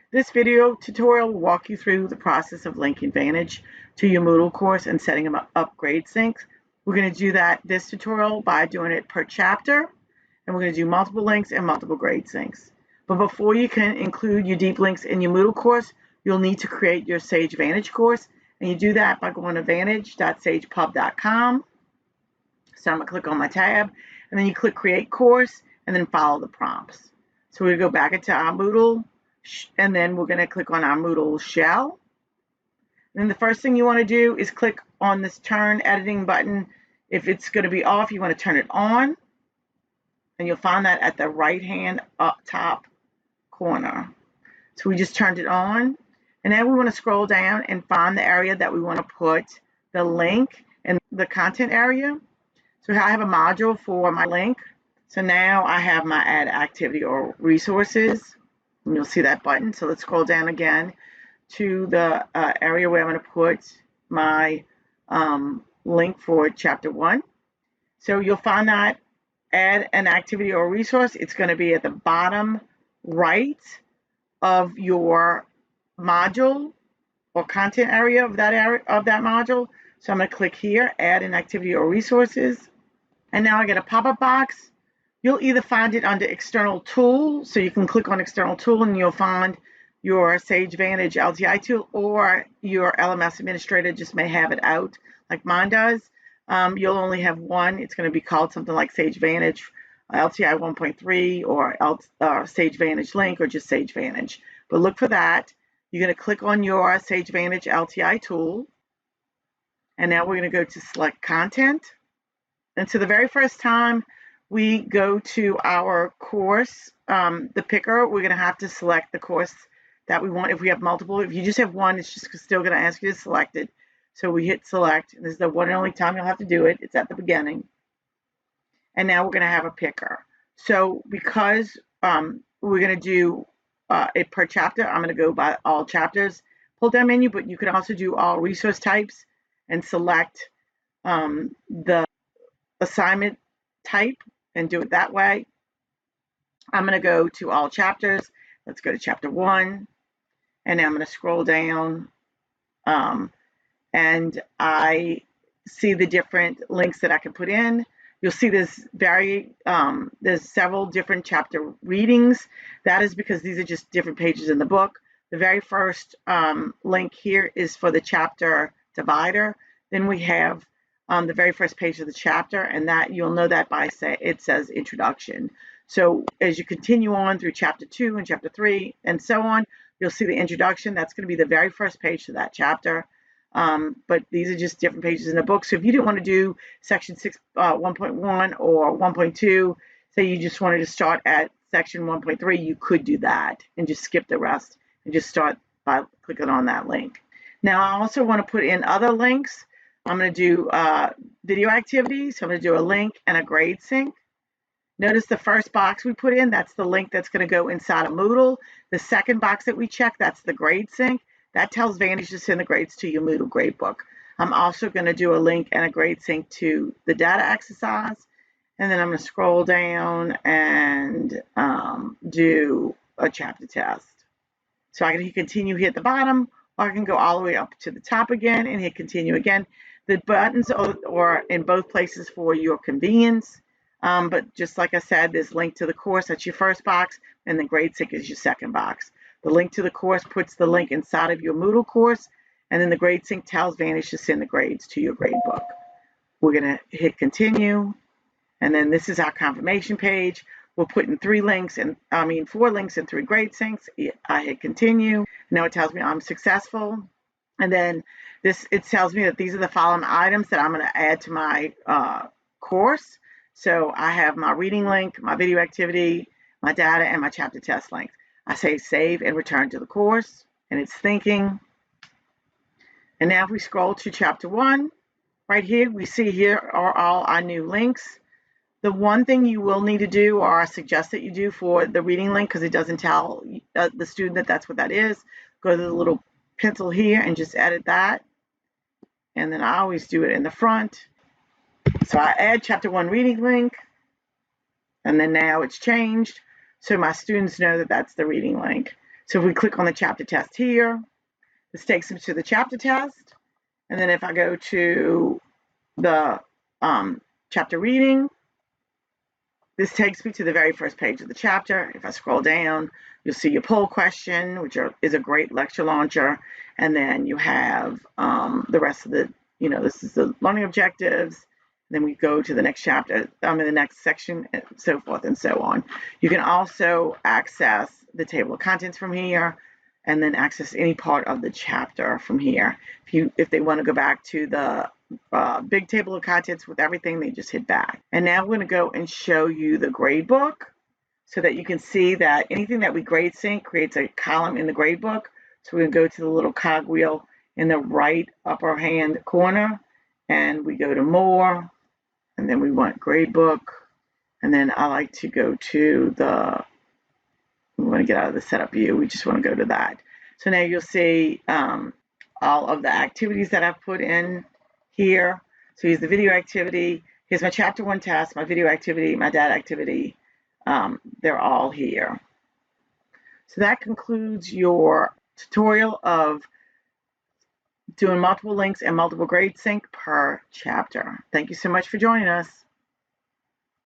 This video tutorial will walk you through the process of linking Vantage to your Moodle course and setting up grade syncs. We're going to do this tutorial by doing it per chapter, and we're going to do multiple links and multiple grade syncs. But before you can include your deep links in your Moodle course, you'll need to create your Sagevantage course, and you do that by going to vantage.sagepub.com. So I'm going to click on my tab, and then you click Create Course, and then follow the prompts. So we're going to go back into our Moodle, and then we're going to click on our Moodle shell. And then the first thing you want to do is click on this Turn Editing button. If it's going to be off, you want to turn it on, and you'll find that at the right-hand up top corner. So we just turned it on, and now we want to scroll down and find the area that we want to put the link in the content area. So I have a module for my link. So now I have my add activity or resources, and you'll see that button. So let's scroll down again to the area where I'm going to put my link for chapter 1. So you'll find that add an activity or resource. It's going to be at the bottom right of your module or content area of that module. So I'm going to click here, add an activity or resources. And now I get a pop-up box. You'll either find it under external tool, so you can click on external tool and you'll find your Sagevantage LTI tool, or your LMS administrator just may have it out like mine does. You'll only have one. It's going to be called something like Sagevantage LTI 1.3 or Sagevantage link, or just Sagevantage. But look for that. You're going to click on your Sagevantage LTI tool, and now we're going to go to select content. And so the very first time we go to our course, the picker, we're going to have to select the course that we want. If we have multiple, if you just have one, it's just still going to ask you to select it. So we hit select. This is the one and only time you'll have to do it. It's at the beginning. And now we're going to have a picker. So because we're going to do it per chapter, I'm going to go by all chapters pull down menu, but you can also do all resource types and select the assignment type and do it that way. I'm going to go to all chapters. Let's go to chapter 1, and now I'm going to scroll down, and I see the different links that I can put in. You'll see there's several different chapter readings. That is because these are just different pages in the book. The very first link here is for the chapter divider. Then we have the very first page of the chapter, and that you'll know that by it says introduction. So as you continue on through chapter 2 and chapter 3 and so on, you'll see the introduction. That's going to be the very first page to that chapter. But these are just different pages in the book. So if you didn't want to do section 1.1 or 1.2, say you just wanted to start at section 1.3, you could do that and just skip the rest and just start by clicking on that link. Now I also want to put in other links. I'm going to do video activities. So I'm going to do a link and a grade sync. Notice the first box we put in, that's the link that's going to go inside of Moodle. The second box that we check, that's the grade sync. That tells Vantage to send the grades to your Moodle gradebook. I'm also going to do a link and a grade sync to the data exercise. And then I'm going to scroll down and do a chapter test. So I can hit continue here at the bottom, or I can go all the way up to the top again and hit continue again. The buttons are in both places for your convenience. But just like I said, there's link to the course, that's your first box, and the grade sync is your second box. The link to the course puts the link inside of your Moodle course, and then the grade sync tells Vantage to send the grades to your gradebook. We're going to hit continue, and then this is our confirmation page. We're putting 4 links and 3 grade syncs. I hit continue. Now it tells me I'm successful, and then it tells me that these are the following items that I'm going to add to my course. So I have my reading link, my video activity, my data, and my chapter test link. I say save and return to the course, and it's thinking. And now if we scroll to chapter 1, right here, we see here are all our new links. The one thing you will need to do, or I suggest that you do for the reading link, because it doesn't tell the student that that's what that is, go to the little pencil here and just edit that. And then I always do it in the front. So I add chapter 1 reading link, and then now it's changed. So my students know that that's the reading link. So if we click on the chapter test here, this takes me to the chapter test. And then if I go to the chapter reading, this takes me to the very first page of the chapter. If I scroll down, you'll see your poll question, which is a great lecture launcher. And then you have the rest of the, this is the learning objectives. Then we go to the next chapter, in the next section, and so forth and so on. You can also access the table of contents from here, and then access any part of the chapter from here. If they want to go back to the big table of contents with everything, they just hit back. And now we're going to go and show you the grade book so that you can see that anything that we grade sync creates a column in the grade book. So we're going to go to the little cogwheel in the right upper hand corner, and we go to more, and then we want grade book. And then I like to go to we want to get out of the setup view. We just want to go to that. So now you'll see all of the activities that I've put in here. So here's the video activity. Here's my chapter 1 task, my video activity, my data activity. They're all here. So that concludes your tutorial of doing multiple links and multiple grade sync per chapter. Thank you so much for joining us.